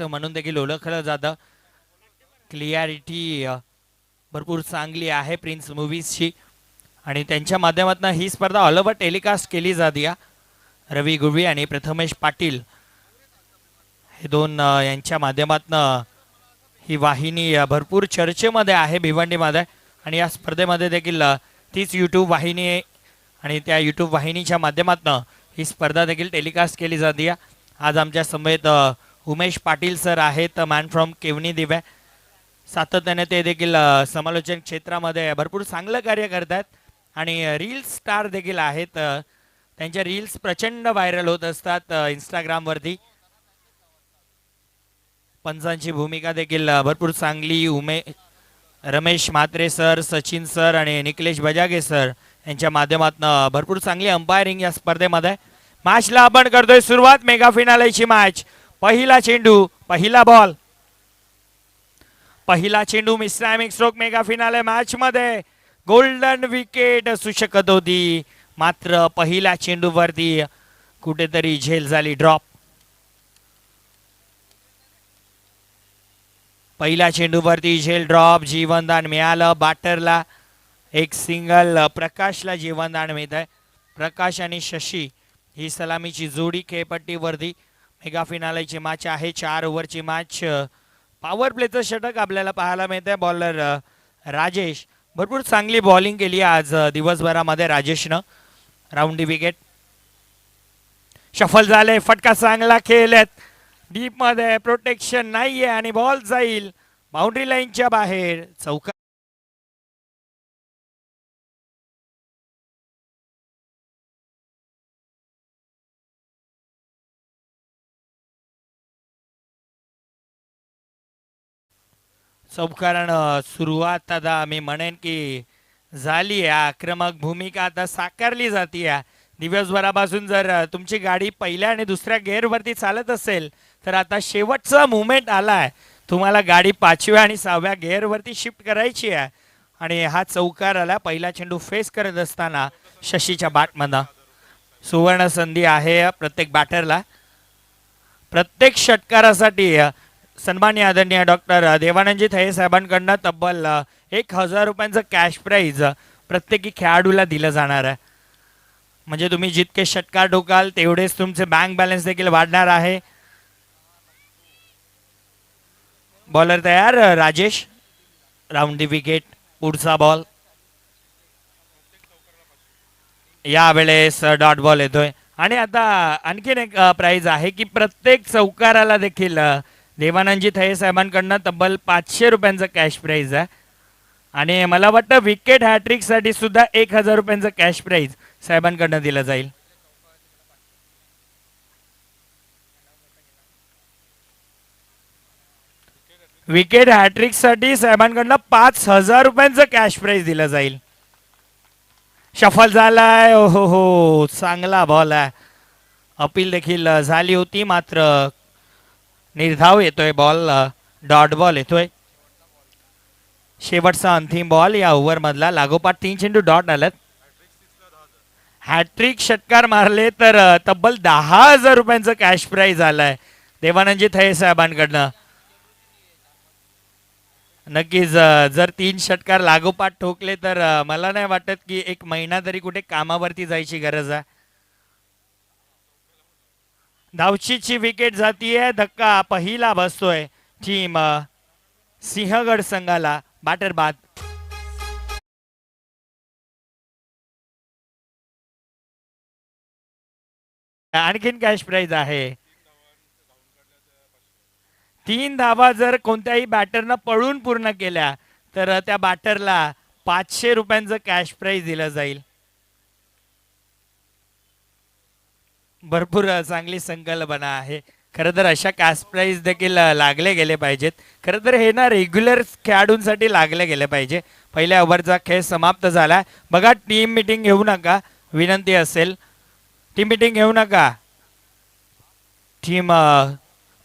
म्हणून देखील ओळखलं जातं. क्लिअरिटी भरपूर चांगली आहे प्रिन्स मूवीजची आणि त्यांच्या माध्यमातून ही स्पर्धा ऑल ओव्हर टेलिकास्ट केली जाते. रवी गुरवी आणि प्रथमेश पाटील हे दोन यांच्या माध्यमातून ही वाहिनी भरपूर चर्चेमध्ये आहे भिवंडीमध्ये आणि या स्पर्धेमध्ये देखील तीच यूट्यूब वाहिनी आहे आणि त्या यूट्यूब वाहिनीच्या माध्यमातून ही स्पर्धा देखील टेलिकास्ट केली जाते. आज आमच्या समवेत उमेश पाटील सर आहेत, मॅन फ्रॉम केवनी दिव्या. सातत्याने ते देखील समालोचन क्षेत्रामध्ये भरपूर चांगलं कार्य करतात आणि रील्स स्टार देखील आहेत. त्यांच्या रील्स प्रचंड व्हायरल होत असतात इंस्टाग्रामवरती. पंचांची भूमिका देखील भरपूर चांगली. रमेश म्हात्रे सर, सचिन सर आणि निखिलेश बजागे सर यांच्या माध्यमातून भरपूर चांगली अंपायरिंग या स्पर्धेमध्ये. मॅचला आपण करतोय सुरुवात. मेगा फिनालेची मॅच. पहिला चेंडू, पहिला बॉल, पहिला चेंडू मिस्ट्रॅमिक स्ट्रोक मेगा फिनाले मॅच मध्ये. गोल्डन विकेट असू शकत होती मात्र पहिल्या चेंडूवरती कुठेतरी झेल झाली, ड्रॉप. पहिल्या चेंडूवरती झेल ड्रॉप. जीवनदान मिळालं बॅटरला. एक सिंगल प्रकाशला जीवनदान मिळत आहे. प्रकाश आणि शशी ही सलामीची जोडी खेळपट्टीवरती. मेगा फिनालेची मॅच आहे. 4 ओव्हरची मॅच. पॉवर प्लेचं षटक आपल्याला पाहायला मिळतंय. बॉलर राजेश भरपूर चांगली बॉलिंग केली आज दिवसभरामध्ये राजेशनं. राऊंडी विकेट. शफल झाले. फटका चांगला खेळलेत. डीप मध्ये प्रोटेक्शन नाहीये आणि बॉल जाईल बाउंड्री लाईनच्या बाहेर. चौका चौकारण सुरुवात आता मी म्हणेन की झाली आहे. आक्रमक भूमिका आता साकारली जाते. दिवसभरापासून जर तुमची गाडी पहिल्या आणि दुसऱ्या गेअरवरती चालत असेल तर आता शेवटचा मुवमेंट आला आहे. तुम्हाला गाडी 5व्या आणि 6व्या गेअरवरती शिफ्ट करायची आहे आणि हा चौकार आला. पहिला चेंडू फेस करत असताना शशीच्या बॅटमधनं सुवर्ण संधी आहे प्रत्येक बॅटरला. प्रत्येक षटकारासाठी सन्मान्य आदरणीय डॉक्टर देवानंदजी थये साहेबांकडनं तब्बल 1000 रुपयांचं कॅश प्राईज प्रत्येकी खेळाडूला दिलं जाणार आहे. म्हणजे तुम्ही जितके षटकार ठोकाल तेवढेच तुमचे बँक बॅलन्स देखील वाढणार आहे. बॉलर तयार राजेश. Round the wicket. पुढचा बॉल. यावेळेस डॉट बॉल येतोय आणि आता आणखीन एक प्राइज आहे की प्रत्येक चौकाराला देखील देवानंदजी थये साहेबांकडनं तब्बल 500 रुपयांचं कॅश प्राईज आहे आणि मला वाटतं विकेट हॅट्रिक साठी सुद्धा 1000 रुपयांचं कॅश प्राईज साहेबांकडनं दिलं जाईल. विकेट हॅट्रिक साठी साहेबांकडनं 5000 रुपयांचं कॅश प्राईज दिलं जाईल. शफल झालाय. हो हो, चांगला बॉल आहे. अपील देखील झाली होती मात्र निर्धाव येतोय बॉल. डॉट बॉल येतोय. शेवटचा अंतिम बॉल या ओव्हर मधला. लागोपाठ 3 चेंडू डॉट आलेत. हॅट्रिक षटकार मारले तर तब्बल 10,000 रुपयांचं कॅश प्राईज आलाय देवानंदजी थये साहेबांकडनं. नक्कीच जर 3 षटकार लागोपाठ ठोकले तर मला नाही वाटत की 1 महिना तरी कुठे कामावरती जायची गरज आहे. धावचीची विकेट जातीये. धक्का पहिला बसतोय टीम सिंहगड संघाला. बॅटर बाद. आणखीन कॅश प्राईज आहे. 3 धावा जर कोणत्याही बॅटरनं पळून पूर्ण केल्या तर त्या बॅटरला 500 रुपयांचं कॅश प्राईज दिलं जाईल. भरपूर चांगली संकल्पना आहे. खरं तर अशा कॅश प्राईज देखील लागले गेले पाहिजेत. खरं तर हे ना रेग्युलर खेळाडूंसाठी लागले गेले पाहिजे. पहिल्या ओव्हरचा खेळ समाप्त झाला. बघा टीम मीटिंग घेऊ नका, विनंती असेल. टीम मीटिंग घेऊ नका. टीम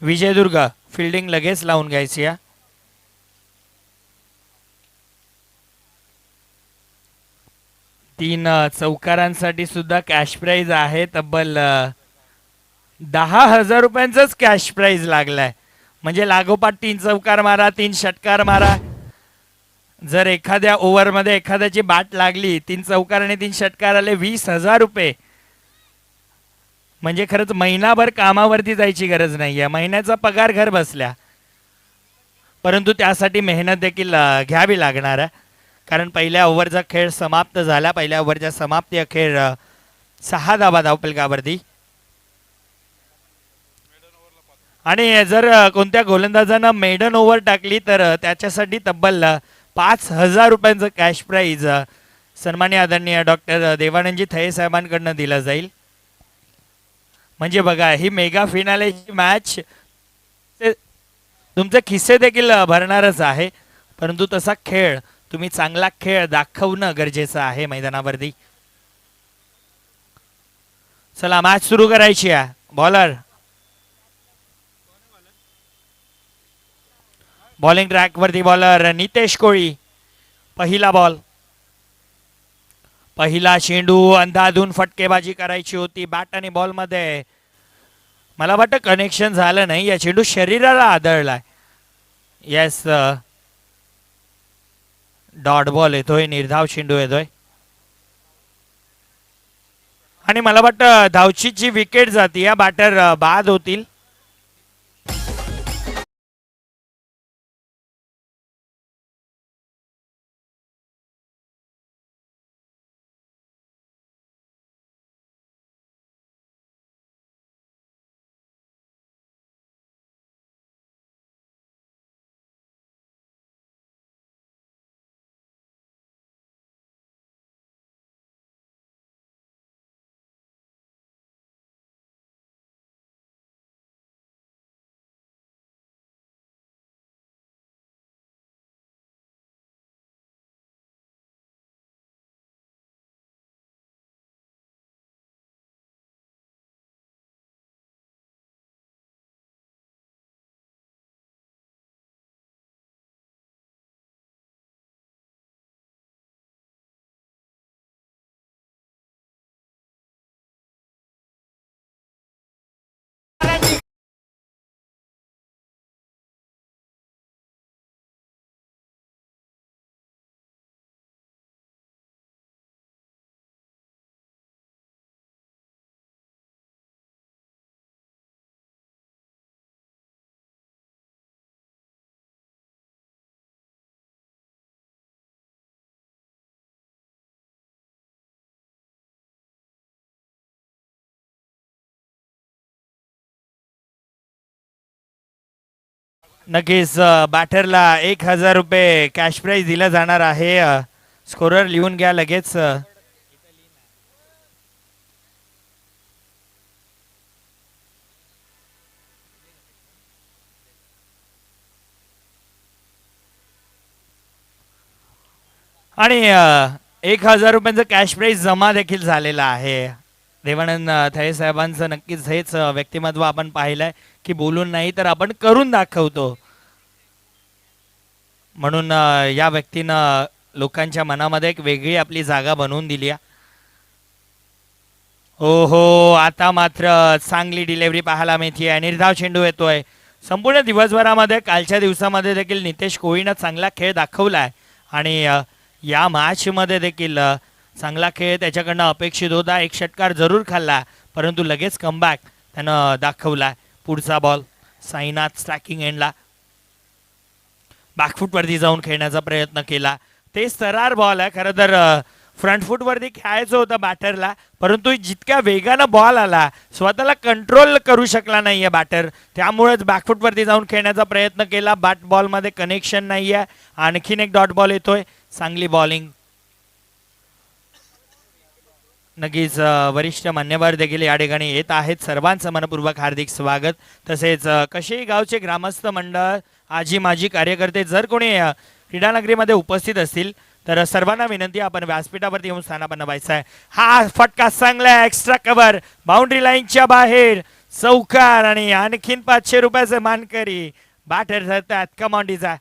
विजयदुर्ग फिल्डिंग लगेच लावून घ्यायची आहे. तीन चौकारांसाठी सुद्धा कॅश प्राईज आहे. तब्बल 10,000 रुपयांचंच कॅश प्राईज लागलाय. म्हणजे लागोपाठ 3 चौकार मारा, 3 षटकार मारा. जर एखाद्या ओव्हरमध्ये एखाद्याची बाट लागली, 3 चौकार आणि 3 षटकार आले, 20,000 रुपये. म्हणजे खरंच महिनाभर कामावरती जायची गरज नाहीये, महिन्याचा पगार घर बसल्या. परंतु त्यासाठी मेहनत देखील घ्यावी लागणार आहे. कारण पहिल्या ओव्हरचा खेळ समाप्त झाला. पहिल्या ओव्हरच्या समाप्ती अखेर 6 धावा धावफलकावरती. आणि जर कोणत्या गोलंदाजानं मेडन ओव्हर टाकली तर त्याच्यासाठी तब्बल 5,000 रुपयांचं कॅश प्राईज सन्मान्य आदरणीय डॉक्टर देवानंदजी थये साहेबांकडनं दिलं जाईल. म्हणजे बघा, ही मेगा फिनालेची मॅच तुमचे खिस्से देखील भरणारच आहे. परंतु तसा खेळ, तुम्ही चांगला खेळ दाखवणं गरजेचं आहे मैदानावरती. चला, मॅच सुरू करायची आहे. बॉलिंग ट्रॅकवरती बॉलर नितेश कोळी. पहिला बॉल. पहिला चेंडू अंधाधून फटकेबाजी करायची होती बॅट आणि बॉलमध्ये. मला वाटतं कनेक्शन झालं नाही, या चेंडू शरीराला आदळलाय. येस, डॉट बॉल येतोय, निर्धाव चेंडू येतोय. आणि मला वाटतं धावचीची विकेट जाती, या बॅटर बाद होतील. नक्कीच बॅटरला 1,000 रुपये कॅश प्राईज दिला जाणार आहे. स्कोरर लिहून घ्या लगेच. आणि 1,000 रुपयांचं कॅश प्राईज जमा देखील झालेला आहे. देवानंद थये साहेबांचं नक्कीच हेच व्यक्तिमत्व आपण पाहिलंय की बोलून नाही तर आपण करून दाखवतो. म्हणून या व्यक्तीनं लोकांच्या मनामध्ये एक वेगळी आपली जागा बनवून दिली आहे. हो हो, आता मात्र चांगली डिलेव्हरी पाहायला मिळते आहे. निर्धाव चेंडू येतोय. संपूर्ण दिवसभरामध्ये कालच्या दिवसामध्ये देखील नितेश कोळीनं चांगला खेळ दाखवला आहे. आणि या मॅचमध्ये देखील चांगला खेळ त्याच्याकडनं अपेक्षित होता. 1 षटकार जरूर खाल्ला, परंतु लगेच कमबॅक त्यानं दाखवला. पुढचा बॉल साईनाथ स्ट्रायकिंग एंडला. बॅकफूटवरती जाऊन खेळण्याचा प्रयत्न केला. ते सरार बॉल आहे. खरं तर फ्रंट फूटवरती खेळायचं होतं बॅटरला, परंतु जितक्या वेगानं बॉल आला स्वतःला कंट्रोल करू शकला नाहीये बॅटर. त्यामुळेच बॅकफूटवरती जाऊन खेळण्याचा प्रयत्न केला. बॅट बॉलमध्ये कनेक्शन नाहीये. आणखीन एक डॉट बॉल येतोय. चांगली बॉलिंग. नक्कीच वरिष्ठ मान्यवर देखील या ठिकाणी येत आहेत. सर्वांचं मनपूर्वक हार्दिक स्वागत. तसेच कसेही गावचे ग्रामस्थ मंडळ, आजी माजी कार्यकर्ते जर कोणी क्रीडानगरीमध्ये उपस्थित असतील तर सर्वांना विनंती, आपण व्यासपीठावरती येऊन स्थानापन्न व्हायचं आहे. हा फटका चांगला एक्स्ट्रा कव्हर, बाउंड्री लाईनच्या बाहेर, चौकार आणि आणखीन 500 रुपयाचे मानकरी बॅटर ठरतात. कमांडीचा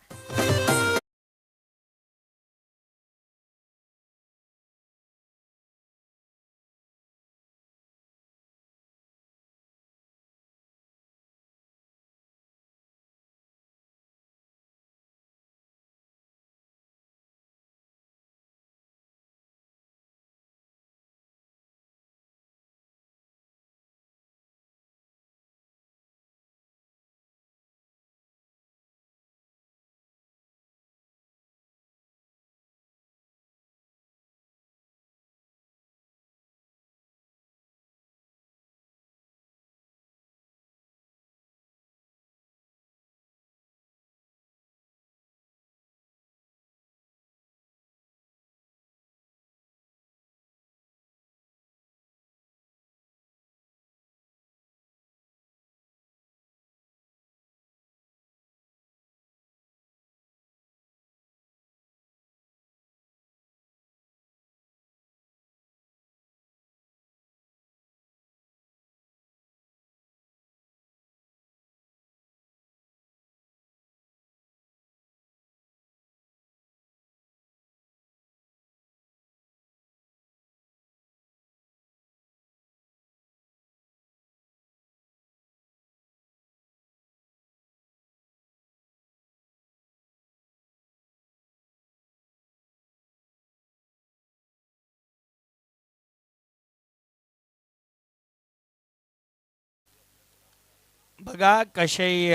बघा कशाही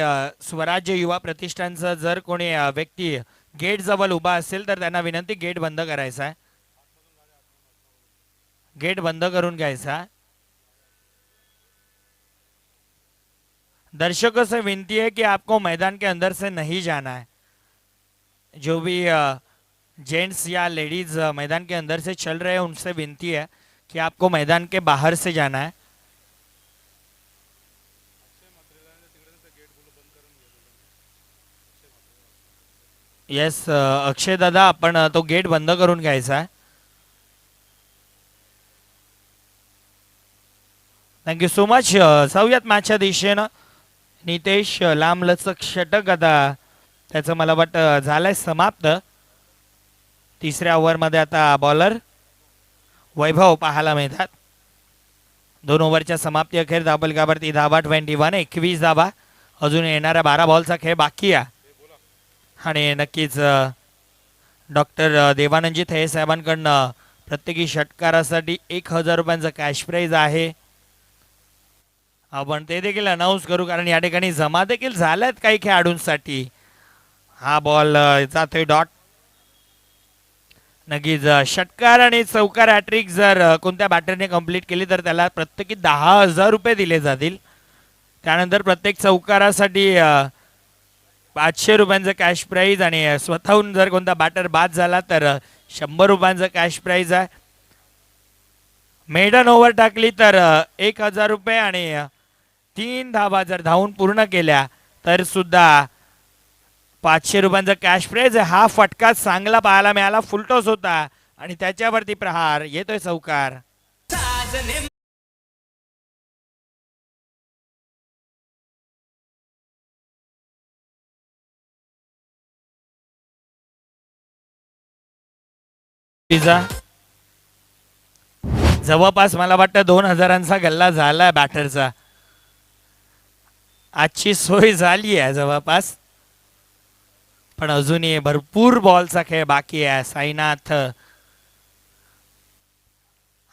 स्वराज्य युवा प्रतिष्ठानचा जर कोणी व्यक्ती गेट जवळ उभा असेल तर त्यांना विनंती गेट बंद करायचा आहे. गेट बंद करून घ्यायचा. दर्शकों से विनती है कि आपको मैदान के अंदर से नहीं जाना है. जो भी जेंट्स या लेडीज मैदान के अंदर से चल रहे हैं उनसे विनती है कि आपको मैदान के बाहर से जाना है. येस अक्षय दादा आपण तो गेट बंद करून घ्यायचा आहे. Thank you so much. जाऊयात मॅचच्या दिशेनं. नितेश लांबलचक षटक आता त्याचं मला वाटतं झालंय समाप्त. तिसऱ्या ओव्हरमध्ये आता बॉलर वैभव पाहायला मिळतात. 2 ओव्हरच्या समाप्ती अखेर धाबलकावरती धाबा 21 21 धाबा. अजून येणाऱ्या 12 बॉलचा खेळ बाकी आहे. आणि नक्कीच डॉक्टर देवानंदजी थये साहेबांकडनं प्रत्येकी षटकारासाठी 1000 रुपयांचा कॅश प्राईज आहे. आपण ते देखील अनाऊन्स करू कारण या ठिकाणी जमा देखील झाल्यात काही खेळाडूंसाठी. हा बॉल जातोय डॉट. नक्कीच षटकार आणि चौकार हॅट्रिक जर कोणत्या बॅटरने कंप्लीट केली तर त्याला प्रत्येकी 10,000 रुपये दिले जातील. त्यानंतर प्रत्येक चौकारासाठी 500 रुपयांचं कॅश प्राईज आणि स्वतःहून जर कोणता बॅटर बाद झाला तर 100 रुपयांचं कॅश प्राईज आहे. मेडन ओव्हर टाकली तर 1000 रुपये आणि 3 धावा जर धावून पूर्ण केल्या तर सुद्धा 500 रुपयांचा कॅश प्राईज आहे. हा फटका चांगला पाहायला मिळाला. फुलटॉस होता आणि त्याच्यावरती प्रहार येतोय चौकार. जवळपास मला वाटतं 2000 गल्ला झाला बॅटरचा. आजची सोय झाली आहे जवळपास पण अजूनही भरपूर बॉलचा खेळ बाकी आहे. साईनाथ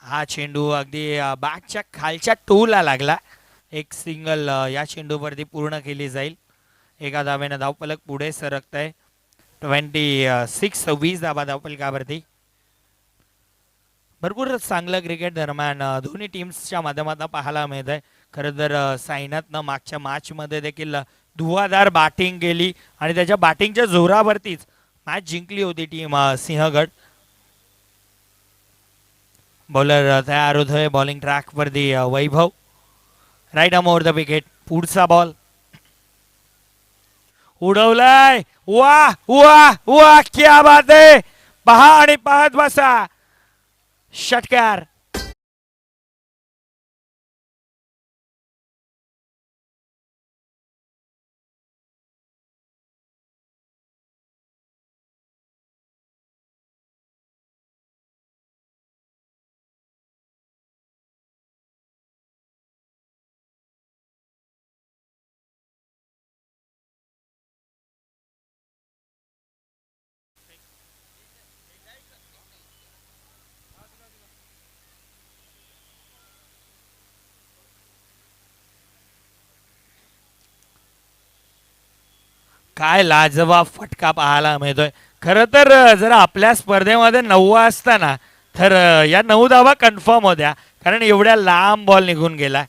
हा चेंडू अगदी बॅटच्या खालच्या टोला लागला. एक सिंगल या चेंडूवरती पूर्ण केली जाईल. एका धावेनं धावफलक पुढे सरकत आहे. 26 धावा धावफलकावरती. भरपूर चांगलं क्रिकेट दरम्यान दोन्ही टीम्सच्या माध्यमातून पाहायला मिळत आहे. खरं तर साईनाथनं मागच्या मॅचमध्ये देखील धुवाधार बॅटिंग केली आणि त्याच्या बॅटिंगच्या जोरावरतीच मॅच जिंकली होती टीम सिंहगड. बॉलर तयार होतोय बॉलिंग ट्रॅकवरती Vaibhav. Right arm over the wicket. पुढचा बॉल उडवलाय. वा वा वा क्या बात आहे. पहा आणि पाहत बसा. षटकार. काय लाजवाब फटका पाहायला मिळतोय. खरं तर जर आपल्या स्पर्धेमध्ये 9 असताना तर या 9 धावा कन्फर्म होत्या कारण एवढ्या लांब बॉल निघून गेला.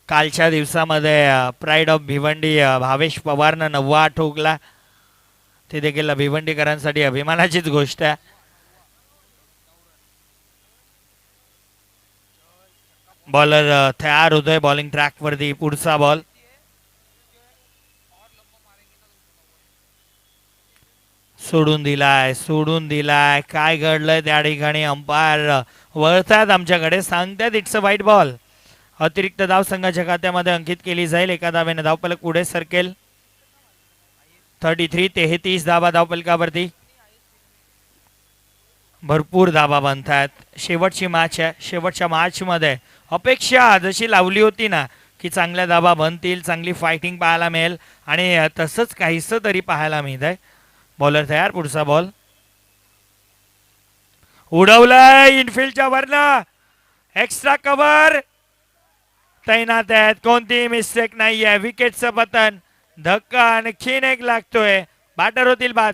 कालच्या दिवसामध्ये प्राईड ऑफ भिवंडी भावेश पवारनं 9 ठोकला. ते देखील भिवंडीकरांसाठी अभिमानाचीच गोष्ट आहे. बॉलर तयार होतोय बॉलिंग ट्रॅकवरती. पुढचा बॉल सोडून दिलाय. काय घडलंय त्या ठिकाणी. अंपायर वळतात आमच्याकडे सांगतात इट्स अ वाईट बॉल. अतिरिक्त धाव संघाच्या खात्यामध्ये अंकित केली जाईल. एका धावेने धावफलक पुढे सरकेल. 33 धावा धावफलकावरती. भरपूर धावा बनतात. शेवटची मॅच आहे. शेवटच्या मॅचमध्ये अपेक्षा जशी लावली होती ना की चांगल्या धावा बनतील, चांगली फायटिंग पाहायला मिळेल आणि तसंच काहीसं तरी पाहायला मिळत आहे. बॉलर तयार. पुढचा बॉल उडवलाय इनफिल्डच्या वरनं. एक्स्ट्रा कव्हर तैनात आहेत, कोणतीही मिस्टेक नाहीये. विकेटचं पतन, धक्का आणखीन एक लागतोय. बॅटर होतील बाद.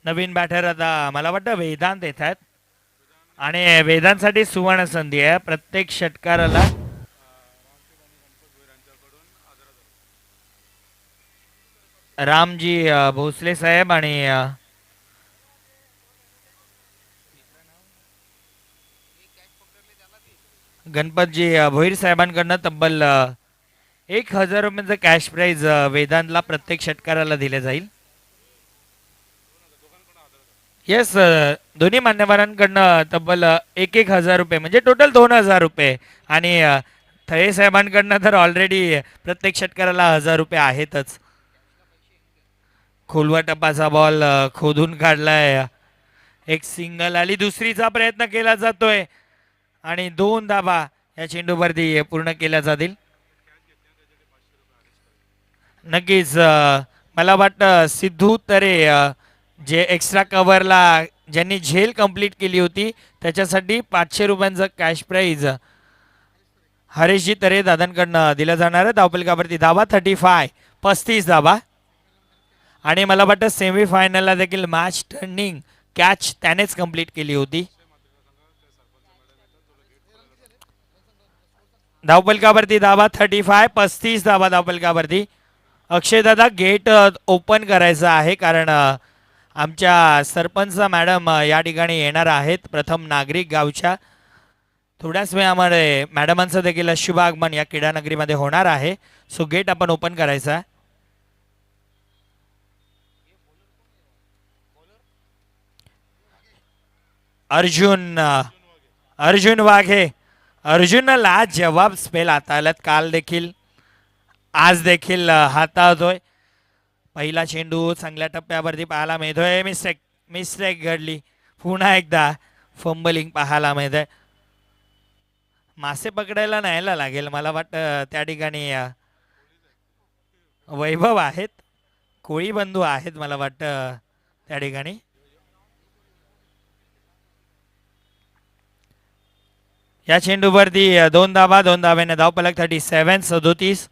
नवीन बॅटर आता मला वाटतं वेदांत येत आहेत आणि वेदांतसाठी सुवर्ण संधी आहे. प्रत्येक षटकाराला रामजी भोसले साहेब आणि गणपतजी भोईर साहेबांकडनं तब्बल 1,000 रुपयांचं कॅश प्राईज वेदांतला प्रत्येक षटकाराला दिले जाईल. येस, दोन्ही मान्यवरांकडनं तब्बल 1,000 रुपये म्हणजे टोटल 2,000 रुपये आणि थये साहेबांकडनं तर ऑलरेडी प्रत्येक षटकाराला 1,000 रुपये आहेतच. खोलवा टप्पाचा बॉल खोदून काढलाय. एक सिंगल आली, दुसरीचा प्रयत्न केला जातोय आणि 2 धाबा या चेंडूवरती पूर्ण केल्या जातील. नक्कीच मला वाटतं सिद्धू तरे जे एक्स्ट्रा कव्हरला ज्यांनी झेल कंप्लीट केली होती त्याच्यासाठी 500 रुपयांचं कॅश प्राईज हरेशजी तरे दादांकडनं दिलं जाणार आहे. धावपलकावरती धावा 35 धावा आणि मला वाटतं सेमीफायनलला देखील मॅच टर्निंग कॅच त्यानेच कंप्लीट केली होती. धावपलकावरती धावा 35 धावा धावपलकावरती. अक्षयदादा गेट ओपन करायचं आहे कारण आमच्या सरपंच मॅडम या ठिकाणी येणार आहेत. प्रथम नागरिक गावच्या थोड्याच वेळामध्ये मॅडमांचं देखील शुभागमन या क्रीडा नगरीमध्ये होणार आहे. सो गेट आपण ओपन करायचा. अर्जुन वाघे. अर्जुनला जवाब स्पेल हाताळत काल देखील आज देखील हाताळतोय. पहिला चेंडू चांगल्या टप्प्यावरती पाहायला मिळतोय. मिस्टेक घडली. पुन्हा एकदा फंबलिंग पाहायला मिळतंय. मासे पकडायला न्यायला लागेल मला वाटतं. त्या ठिकाणी वैभव आहेत, कोळी बंधू आहेत मला वाटतं त्या ठिकाणी. या चेंडूवरती 2 धावा, 2 धाव्याने धावपलक 37-37.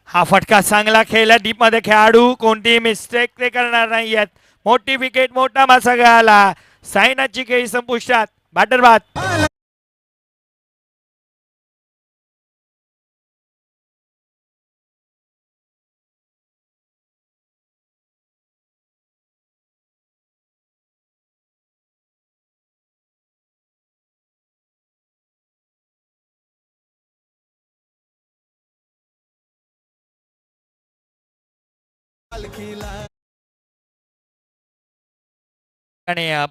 हा फटका चांगला खेळला. डीप मध्ये खेळाडू कोणतीही मिस्टेक ते करणार नाही आहेत. मोठी विकेट, मोठा मासा गळाला. साईनाथची खेळी संपुष्टात. बॅटर बाद.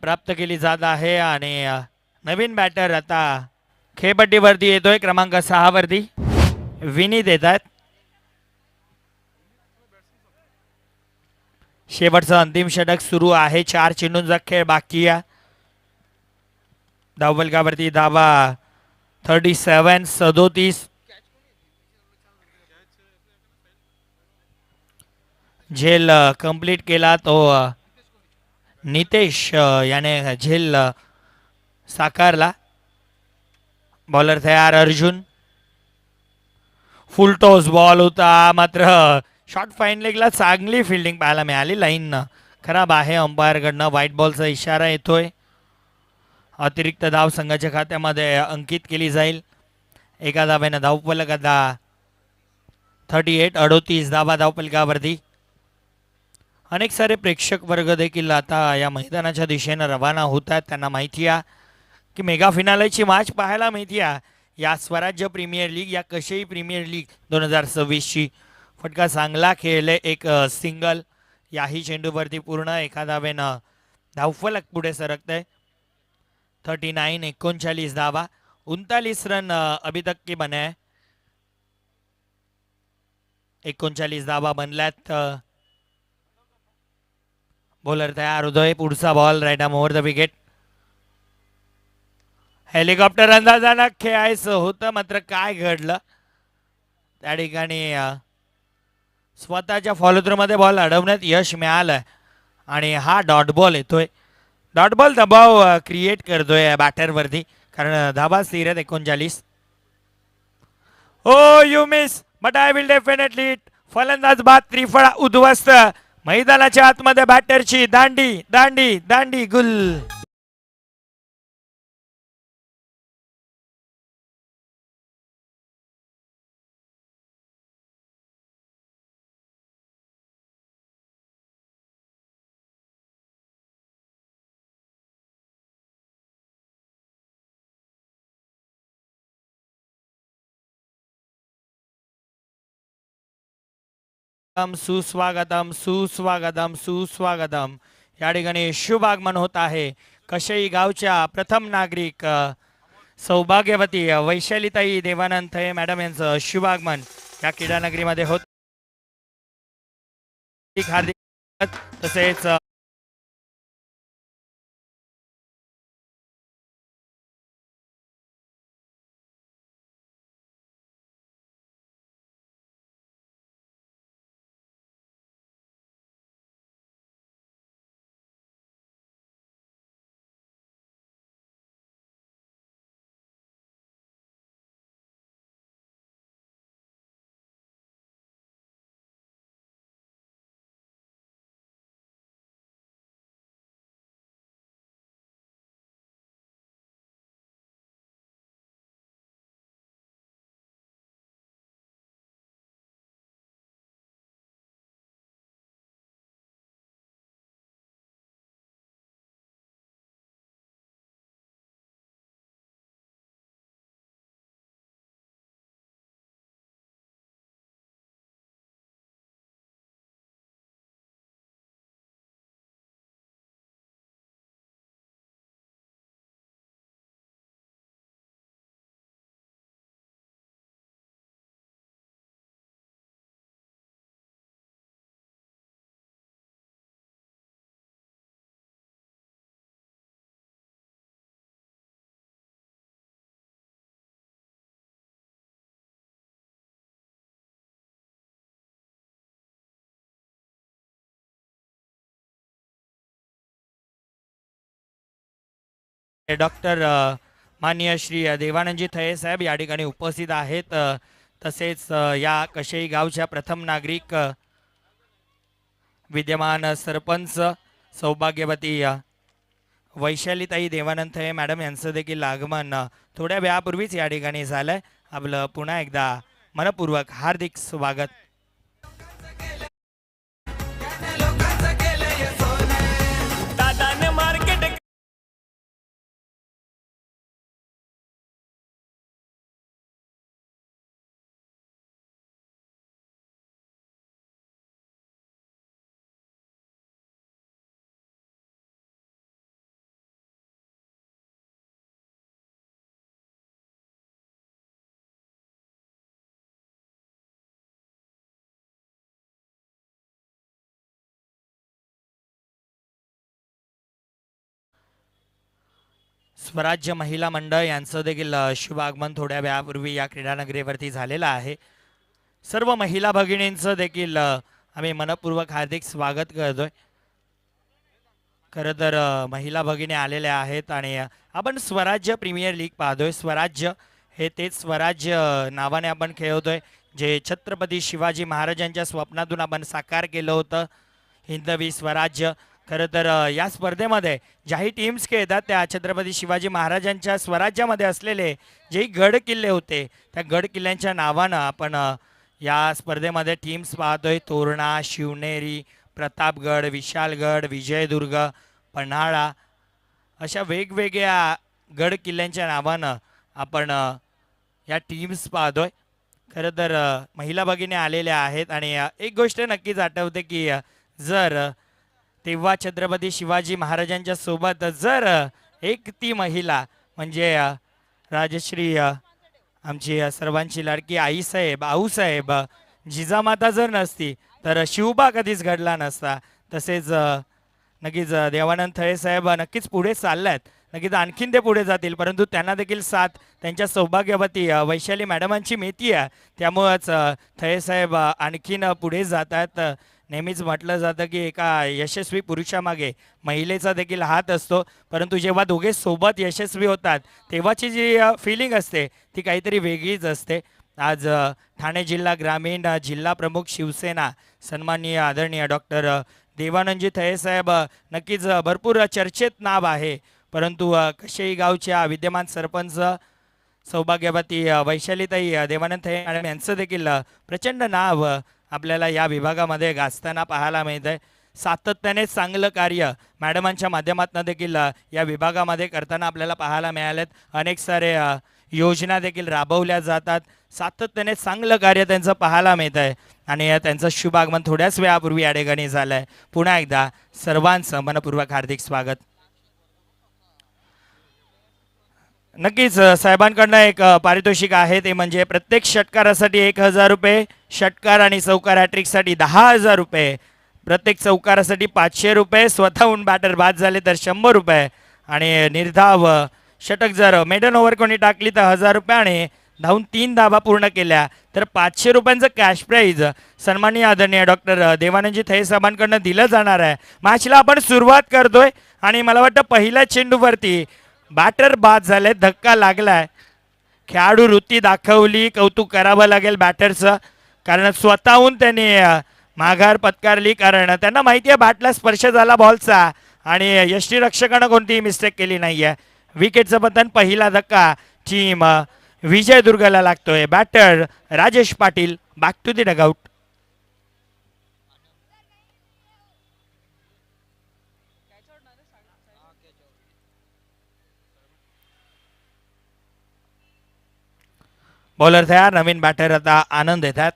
प्राप्त केली जात आहे आणि नवीन बॅटर आता खेळपट्टीवरती येतोय. क्रमांक 6 वरती विनीत येत आहेत. शेवटचं अंतिम षटक सुरू आहे. 4 चेंडूंचा खेळ बाकी आहे. धावपलकावरती धावा 37-37. झेल कंप्लीट केला तो नितेश याने झेल साकारला. बॉलर तयार. अर्जुन फुल टॉस बॉल होता मात्र शॉर्ट फाईन लेगला चांगली फिल्डिंग पाहायला मिळाली. लाईन खराब आहे. अंपायरकडनं व्हाईट बॉलचा इशारा येतोय. अतिरिक्त धाव संघाच्या खात्यामध्ये अंकित केली जाईल. एका धाव्यानं धावपलक आता 38 धावा धावपलकावरती. अनेक सारे प्रेक्षक वर्ग देखील आता या मैदानाच्या दिशेनं रवाना होत आहेत. त्यांना माहिती आहे की मेगा फिनालेची मॅच पाहायला मिळते या स्वराज्य प्रीमियर लीग या कशेही प्रीमियर लीग 2026ची. फटका चांगला खेळले. एक सिंगल याही चेंडूवरती पूर्ण. एका धावेनं धावफलक पुढे सरकतंय. 39-39 धावा. 39 रन अभी तक की बने हैं. 39 धावा बनल्यात. बॉलर तयार होतोय. पुढचा ball right arm over the wicket. Helicopter अंदाजानं खेळायचं होतं मात्र काय घडलं त्या ठिकाणी स्वतःच्या फॉलो थ्रू मध्ये बॉल अडवण्यात यश मिळालं आणि हा डॉट बॉल येतोय. डॉट बॉल दबाव क्रिएट करतोय बॅटरवरती कारण धाबा स्थिर आहेत 39. Oh you miss but I will definitely. फलंदाज बाद त्रिफळा उद्ध्वस्त. मैदानाच्या आतमध्ये बॅटरची दांडी दांडी दांडी गुल. सुस्वागतम सुस्वागतम सुस्वागतम. या ठिकाणी शुभ आगमन होत आहे कशई गावच्या प्रथम नागरिक सौभाग्यवती वैशालीताई देवानंद थये मॅडम यांचं शुभ आगमन या क्रीडा नगरीमध्ये होत. हार्दिक तसेच डॉक्टर माननीय श्री देवानंदजी थये साहेब या ठिकाणी उपस्थित आहेत. तसेच या कशई गावच्या प्रथम नागरिक विद्यमान सरपंच सौभाग्यवती वैशालीताई देवानंद थये मॅडम यांचं देखील आगमन थोड्या वेळापूर्वीच या ठिकाणी झालंय. आपलं पुन्हा एकदा मनपूर्वक हार्दिक स्वागत. स्वराज्य महिला मंडळ यांचं देखील शुभ आगमन थोड्या वेळापूर्वी या क्रीडा नगरीवरती झालेलं आहे. सर्व महिला भगिनींचं देखील आम्ही मनपूर्वक हार्दिक स्वागत करतोय. खरं तर महिला भगिनी आलेल्या आहेत आणि आपण स्वराज्य प्रीमियर लीग पाहतोय. स्वराज्य हे तेच स्वराज्य नावाने आपण खेळवतोय जे छत्रपती शिवाजी महाराजांच्या स्वप्नातून आपण साकार केलं होतं. हिंदवी स्वराज्य. खरं तर या स्पर्धेमध्ये ज्याही टीम्स खेळतात त्या छत्रपती शिवाजी महाराजांच्या स्वराज्यामध्ये असलेले जे गड किल्ले होते त्या गड किल्ल्यांच्या नावानं आपण या स्पर्धेमध्ये टीम्स पाहतोय. तोरणा, शिवनेरी, प्रतापगड, विशालगड, विजयदुर्ग, पन्हाळा अशा वेगवेगळ्या गड किल्ल्यांच्या नावानं आपण या टीम्स पाहतोय. खरं तर महिला भगिनी आलेल्या आहेत आणि एक गोष्ट नक्कीच आठवते की जर तेव्हा छत्रपती शिवाजी महाराजांच्या सोबत जर एक ती महिला म्हणजे राजश्री आमची सर्वांची लाडकी आईसाहेब आऊसाहेब जिजामाता जर नसती तर शिवबा कधीच घडला नसता. तसेच नक्कीच देवानंद थळे साहेब नक्कीच पुढे चालल्यात. नक्कीच आणखीन ते पुढे जातील, परंतु त्यांना देखील साथ त्यांच्या सौभाग्यवती वैशाली मॅडमांची मिळती आहे. त्यामुळंच थळे साहेब आणखीन पुढे जात आहेत. नेहमीच म्हटलं जातं की एका यशस्वी पुरुषामागे महिलेचा देखील हात असतो, परंतु जेव्हा दोघे सोबत यशस्वी होतात तेव्हाची जी फिलिंग असते ती काहीतरी वेगळीच असते. आज ठाणे जिल्हा ग्रामीण जिल्हा प्रमुख शिवसेना सन्माननीय आदरणीय डॉक्टर देवानंदजी थळे साहेब नक्कीच भरपूर चर्चेत नाव आहे, परंतु कशेई गावच्या विद्यमान सरपंच सौभाग्यवती वैशालीताई देवानंद थळे मॅडम यांचं देखील प्रचंड नाव आपल्याला या विभागामध्ये गाजताना पाहायला मिळत आहे. सातत्याने चांगलं कार्य मॅडमांच्या माध्यमातून देखील या विभागामध्ये करताना आपल्याला पाहायला मिळालेत. अनेक सारे योजना देखील राबवल्या जातात. सातत्याने चांगलं कार्य त्यांचं पाहायला मिळत आहे आणि त्यांचं शुभ आगमन थोड्याच वेळापूर्वी या ठिकाणी झालं आहे. पुन्हा एकदा सर्वांचं मनपूर्वक हार्दिक स्वागत. नक्कीच साहेबांकडनं एक पारितोषिक आहे, ते म्हणजे प्रत्येक षटकारासाठी 1,000 रुपये, षटकार आणि चौकार हॅट्रिकसाठी 10,000 रुपये, प्रत्येक चौकारासाठी 500 रुपये, स्वतःहून बॅटर बाद झाले तर 100 रुपये आणि निर्धाव षटक जर मेडन ओव्हर कोणी टाकली तर 1,000 रुपये आणि धावून 3 धाबा पूर्ण केल्या तर 500 रुपयांचं कॅश प्राईज सन्माननीय आदरणीय डॉक्टर देवानंदजी थळे साहेबांकडनं दिलं जाणार आहे. मॅचला आपण सुरुवात करतोय आणि मला वाटतं पहिल्या चेंडूवरती बॅटर बाद झाले, धक्का लागलाय. खेळाडू वृत्ती दाखवली, कौतुक करावं लागेल बॅटरचं, कारण स्वतःहून त्यांनी माघार पत्कारली, कारण त्यांना माहिती आहे बॅटला स्पर्श झाला बॉलचा आणि यष्टीरक्षकानं कोणतीही मिस्टेक केली नाही आहे. विकेटचं पतन, पहिला धक्का टीम विजयदुर्गला लागतोय. Batter Rajesh Patil back to the dugout. Bowler तयार, नवीन बॅटर आता आनंद येतात.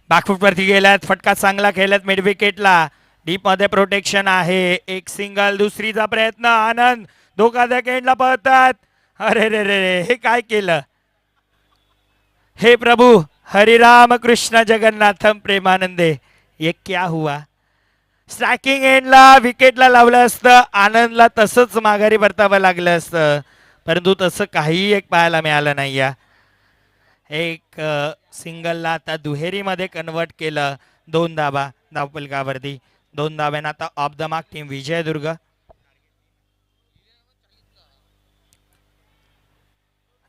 बॅकफूटवरती गेल्यात, फटका चांगला खेळल्यात मिड विकेटला, डीप मध्ये प्रोटेक्शन आहे. एक सिंगल, दुसरीचा प्रयत्न, आनंद धोकादायक एंडला पळतात. अरे रे रे रे, हे काय केलं. हे प्रभु हरिराम कृष्ण जगन्नाथम प्रेमानंदे, ये क्या हुआ. स्ट्रायकिंग एंडला विकेटला लावलं असतं, आनंदला तसंच माघारी परतावं लागलं असतं, परंतु तसं काही एक पाहायला मिळालं नाही. एक सिंगलला आता दुहेरीमध्ये कन्वर्ट केलं. 2 धाबा धावपलकावरती, 2 धाब्यानं आता of the mark team Vijaydurg.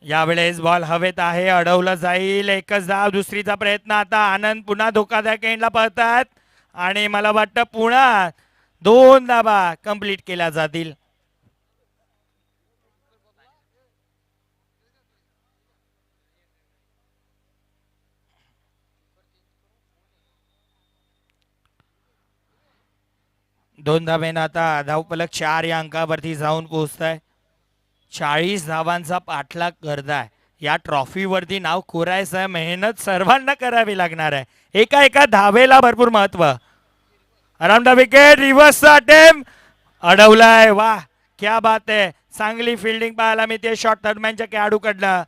यावेळेस बॉल हवेत आहे, अडवलं जाईल. एकच धाव, दुसरीचा प्रयत्न आता. आनंद पुन्हा धोकादायक एंडला पळतात आणि मला वाटतं पुन्हा 2 धाबा कंप्लीट केल्या जातील. दोन धाब्यानं आता धावपलक 4 या अंकावरती जाऊन पोहोचत आहे. 40 धावांचा पाठलाग करताय. या ट्रॉफीवरती नाव कोरायचं आहे, मेहनत सर्वांना करावी लागणार आहे. एका एका धावेला भरपूर महत्व. Around the wicket, reverse attempt, अडवलाय. वा, क्या बात आहे. चांगली फिल्डिंग पाहायला मिळते शॉर्ट दरम्यानच्या खेळाडूकडनं.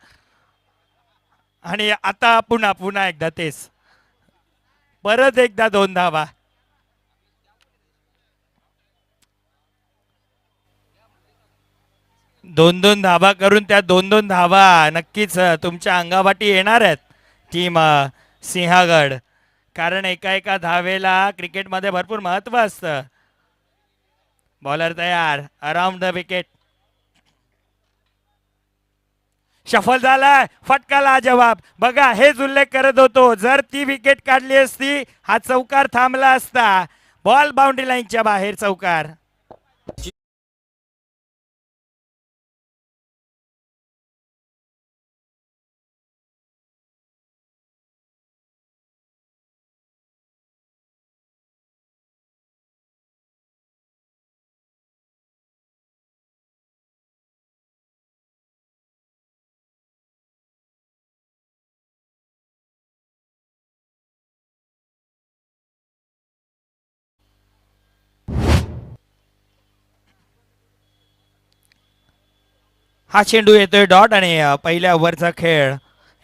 आणि आता पुन्हा पुन्हा एकदा तेच, परत एकदा 2 धावा. 2-2 धाबा करून त्या 2-2 धाबा नक्कीच तुमच्या अंगावाटी येणार आहेत टीम सिंहगड, कारण एका एका धावेला क्रिकेटमध्ये भरपूर महत्व असतं. बॉलर तयार, अराउंड द विकेट, शफल झालाय, फटकाला जवाब. बघा, हेच उल्लेख करत होतो, जर ती विकेट काढली असती हा चौकार थांबला असता. बॉल बाउंड्री लाईनच्या बाहेर चौकार. हा चेंडू येतोय डॉट आणि पहिल्या ओव्हरचा खेळ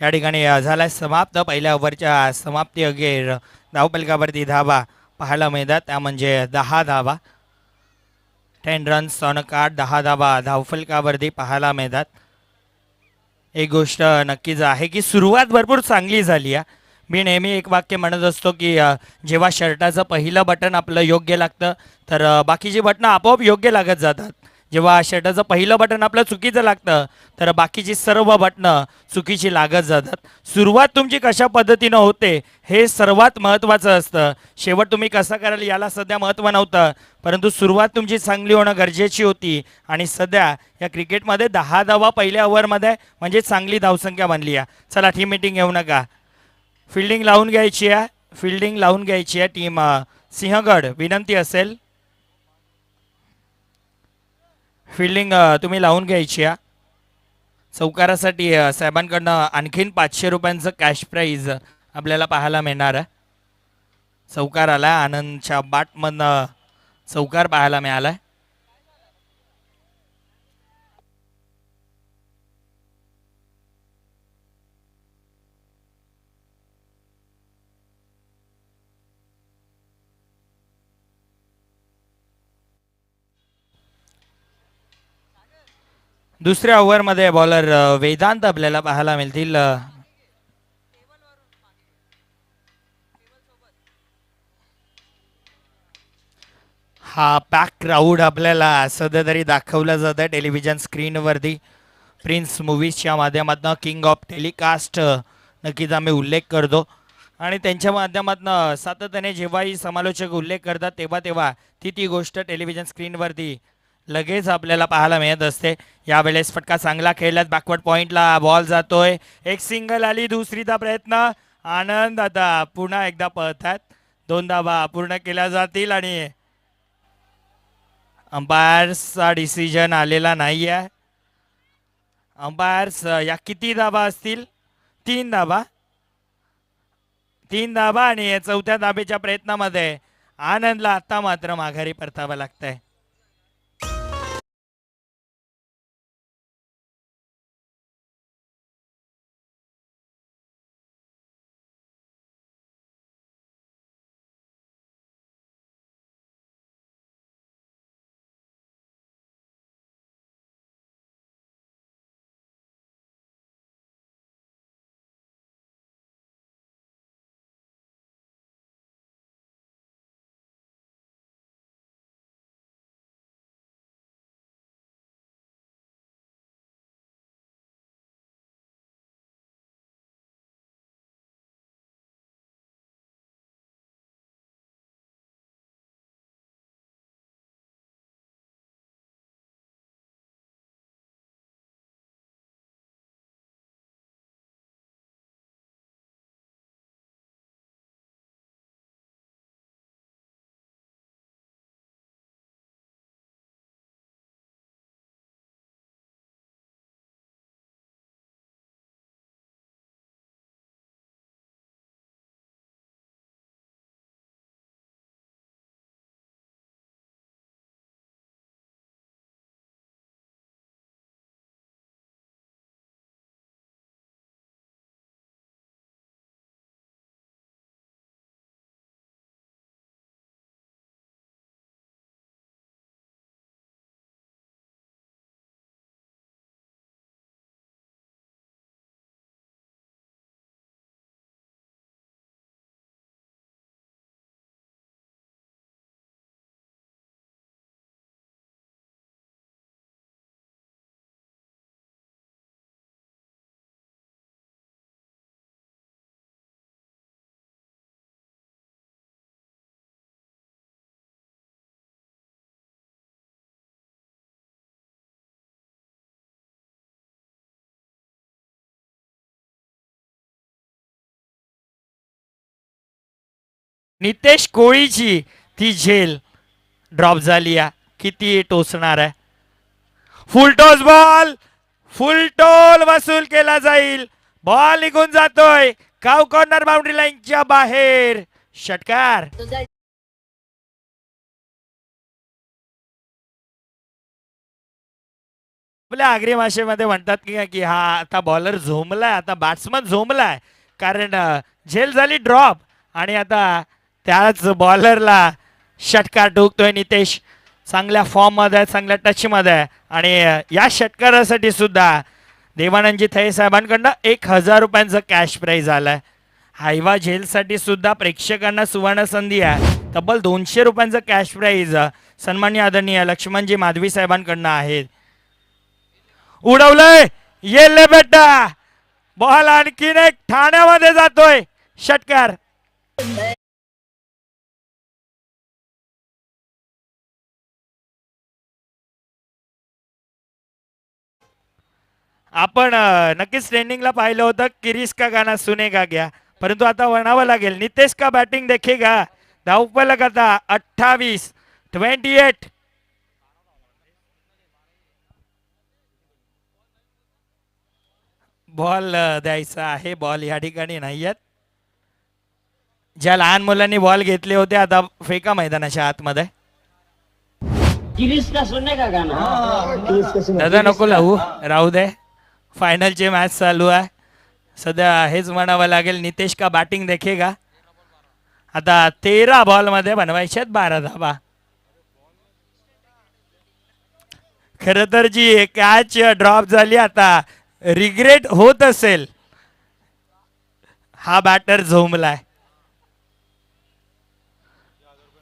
या ठिकाणी झालाय समाप्त. पहिल्या ओव्हरच्या समाप्ती अखेर धावपलकावरती धावा पाहायला मिळतात, त्या म्हणजे 10 धावा. 10 रन्स ऑन कार्ड, 10 धावा धावफलकावरती पाहायला मिळतात. एक गोष्ट नक्कीच आहे की सुरुवात भरपूर चांगली झाली आहे. मी नेहमी एक वाक्य म्हणत असतो की जेव्हा शर्टाचं पहिलं बटन आपलं योग्य लागतं तर बाकीची बटणं आपोआप योग्य लागत जातात. जेव्हा शर्टाचं पहिलं बटन आपलं चुकीचं लागतं तर बाकीची सर्व बटणं चुकीची लागत जातात. सुरुवात तुमची कशा पद्धतीनं होते हे सर्वात महत्त्वाचं असतं. शेवट तुम्ही कसा कराल याला सध्या महत्त्व नव्हतं, परंतु सुरुवात तुमची चांगली होणं गरजेची होती. आणि सध्या या क्रिकेटमध्ये 10 धावा पहिल्या ओव्हरमध्ये म्हणजे चांगली धावसंख्या बनली आहे. चला टीम मीटिंग घेऊ नका, फिल्डिंग लावून घ्यायची आहे. फिल्डिंग लावून घ्यायची आहे टीम सिंहगड, विनंती असेल फिल्डिंग तुम्ही लावून घ्यायची आहे. चौकारासाठी साहेबांकडनं आणखीन 500 रुपयांचं कॅश प्राईज आपल्याला पाहायला मिळणार आहे. चौकार आला, आनंदच्या बाटमधनं चौकार पाहायला मिळाला. दुसऱ्या ओव्हरमध्ये बॉलर वेदांत आपल्याला पाहायला मिळतील. हा पॅक क्राऊड आपल्याला सध्या तरी दाखवला जातं टेलिव्हिजन स्क्रीनवरती. प्रिन्स मूवीजच्या माध्यमातून किंग ऑफ टेलिकास्ट नक्कीच आम्ही उल्लेख करतो आणि त्यांच्या माध्यमातून सातत्याने जेव्हाही समालोचक उल्लेख करतात तेव्हा तेव्हा ती गोष्ट टेलिव्हिजन स्क्रीनवरती लगेच आपल्याला पाहायला मिळत असते. यावेळेस फटका चांगला खेळलात, बॅकवर्ड पॉईंटला बॉल जातोय, एक सिंगल आली, दुसरीचा प्रयत्न. आनंद आता पुन्हा एकदा पळतात, 2 धावा पूर्ण केल्या जातील आणि अंपायर्सचा डिसिजन आलेला नाही आहे. अंपायर्स या किती धावा असतील? 3 धावा. 3 धावा आणि चौथ्या धाबेच्या प्रयत्नामध्ये आनंदला आता मात्र माघारी परतावं लागतंय. नितेश कोळीची ती झेल ड्रॉप झाली आहे, किती टोचणार आहे. फुल टॉस बॉल, फुल टोल वसूल केला जाईल. बॉल निघून जातोय काव कॉर्नर बाउंड्री लाईनच्या बाहेर. षटकार. आपल्या आगरी भाषेमध्ये म्हणतात की की हा आता बॉलर झोमलाय, आता बॅट्समन झोमलाय, कारण झेल झाली ड्रॉप आणि आता त्याच बॉलरला षटकार ठोकतोय नितेश. चांगल्या फॉर्ममध्ये आहे, चांगल्या टचमध्ये आहे आणि या षटकारासाठी सुद्धा देवानंदजी थये साहेबांकडनं 1,000 रुपयांचं कॅश प्राईज आलाय. हायवा झेलसाठी सुद्धा प्रेक्षकांना सुवर्ण संधी आहे. तब्बल 200 रुपयांचं कॅश प्राईज सन्माननीय आदरणीय लक्ष्मणजी माधवी साहेबांकडनं आहे. उडवलंय, येले बेटा, बॉल आणखीन एक ठाण्यामध्ये जातोय, षटकार. आपण नक्कीच ट्रेंडिंगला पाहिलं होतं किरीस का गाना सुनेगा क्या, परंतु आता म्हणावं लागेल नितेश का बॅटिंग देखेगा. धावफलक आता 28-28. बॉल द्यायचा आहे, बॉल या ठिकाणी नाही आहेत. ज्या लहान मुलांनी बॉल घेतले होते आता फेका मैदानाच्या आतमध्ये. दादा नको लावू, राहू दे, फायनलची मॅच चालू आहे सध्या. हेच म्हणावं लागेल नितेश का बॅटिंग देखेगा. आता 13 बॉलमध्ये बनवायचे आहेत 12 धाबा. खर तर जी कॅच ड्रॉप झाली, आता रिग्रेट होत असेल. हा बॅटर झोमलाय.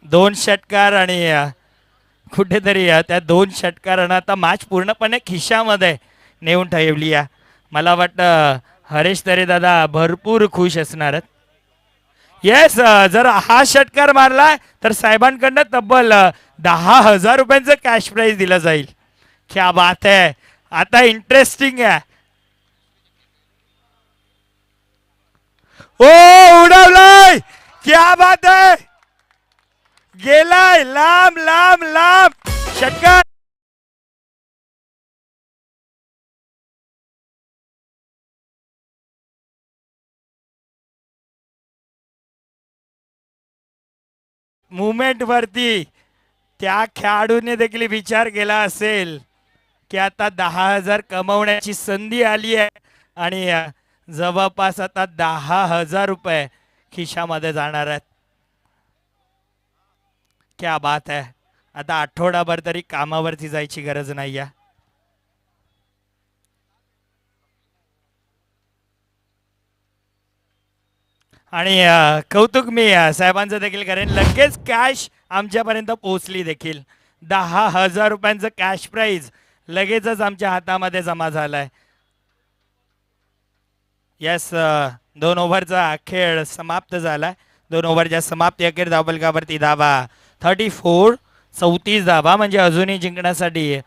2 षटकार आणि कुठेतरी त्या 2 षटकारानं आता मॅच पूर्णपणे खिशामध्ये नेऊन ठेवली आहे. मला वाटतं हरेश तरे दादा भरपूर खुश असणार आहेत. येस, जर हा षटकार मारला तर साहेबांकडनं तब्बल 10,000 रुपयांचं कॅश प्राईज दिलं जाईल. क्या बात आहे, आता इंटरेस्टिंग आहे. ओ उडवलाय, क्या बात आहे, गेलाय लांब लांब लांब, षटकार. मुवमेंट वरती त्या खेळाडूने देखील विचार केला असेल की आता 10,000 कमवण्याची संधी आली आहे आणि जवळपास आता 10,000 रुपये खिशामध्ये जाणार आहेत. क्या बात आहे, आता आठवडाभर तरी कामावरती जायची गरज नाही आहे. आणि कौतुक मी साहेबांचं देखील करेन, लगेच कॅश आमच्यापर्यंत पोहोचली देखील. 10,000 रुपयांचं कॅश प्राईज लगेचच आमच्या हातामध्ये जमा झालाय. येस, 2 ओव्हरचा खेळ समाप्त झाला. 2 ओव्हरच्या समाप्ती अखेर धावफलकावरती धावा 34, 34 धावा, म्हणजे अजूनही जिंकण्यासाठी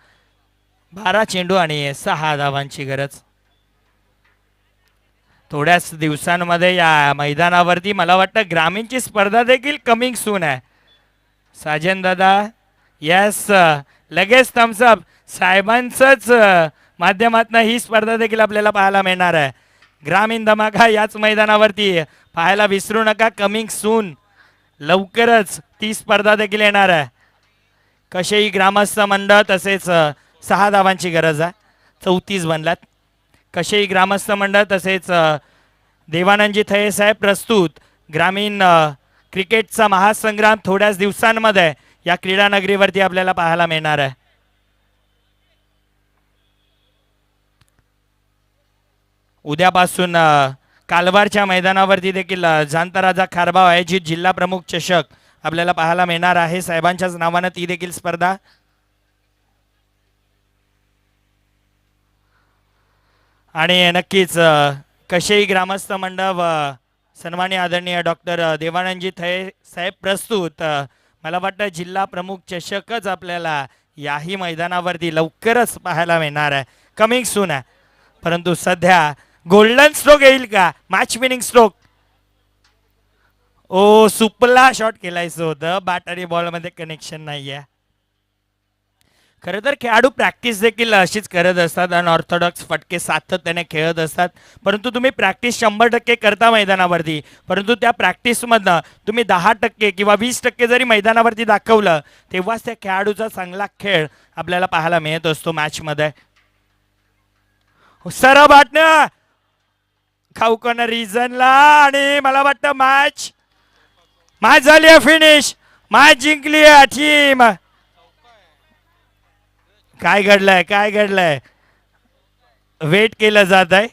12 चेंडू आणि 6 धावांची गरज. थोड्याच दिवसांमध्ये या मैदानावरती मला वाटतं ग्रामीणची स्पर्धा देखील कमिंग सून आहे. साजन दादा, येस, लगेच थम्सअप साहेबांचंच माध्यमातून ही स्पर्धा देखील आपल्याला पाहायला मिळणार आहे. ग्रामीण धमाका याच मैदानावरती पाहायला विसरू नका. कमिंग सून, लवकरच ती स्पर्धा देखील येणार आहे. कसेही ग्रामस्थ मंडळ तसेच 6 धावांची गरज आहे, 34 बनलात. कसेही ग्रामस्थ मंडळ तसेच देवानंदजी थये साहेब प्रस्तुत ग्रामीण क्रिकेटचा महासंग्राम थोड्याच दिवसांमध्ये या क्रीडा नगरीवरती आपल्याला पाहायला मिळणार आहे. उद्यापासून कालवारच्या मैदानावरती देखील जाणता राजा खारबाव आयोजित जिल्हा प्रमुख चषक आपल्याला पाहायला मिळणार आहे. साहेबांच्याच नावानं ती देखील स्पर्धा. आणि नक्कीच कसेही ग्रामस्थ मंडळ व सन्माननीय आदरणीय डॉक्टर देवानंदजी थये साहेब प्रस्तुत मला वाटतं जिल्हा प्रमुख चषकच आपल्याला याही मैदानावरती लवकरच पाहायला मिळणार आहे. कमिंग सून आहे, परंतु सध्या गोल्डन स्ट्रोक येईल का, मॅच विनिंग स्ट्रोक. ओ, सुपला शॉट केलायचं होतं, बॅट आणि बॉलमध्ये कनेक्शन नाही आहे. खरं तर खेळाडू प्रॅक्टिस देखील अशीच करत असतात, अनऑर्थोडॉक्स फटके सातत्याने खेळत असतात. परंतु तुम्ही प्रॅक्टिस 100% करता मैदानावरती, परंतु त्या प्रॅक्टिसमधनं तुम्ही 10% किंवा 20% जरी मैदानावरती दाखवलं तेव्हाच त्या खेळाडूचा चांगला खेळ आपल्याला पाहायला मिळत असतो मॅचमध्ये. सर बाटणं खाऊकन रिझनला आणि मला वाटतं मॅच मॅच झाली आहे फिनिश. मॅच जिंकली आहे टीम. काय घडलंय काय घडलंय वेट केलं जात आहे.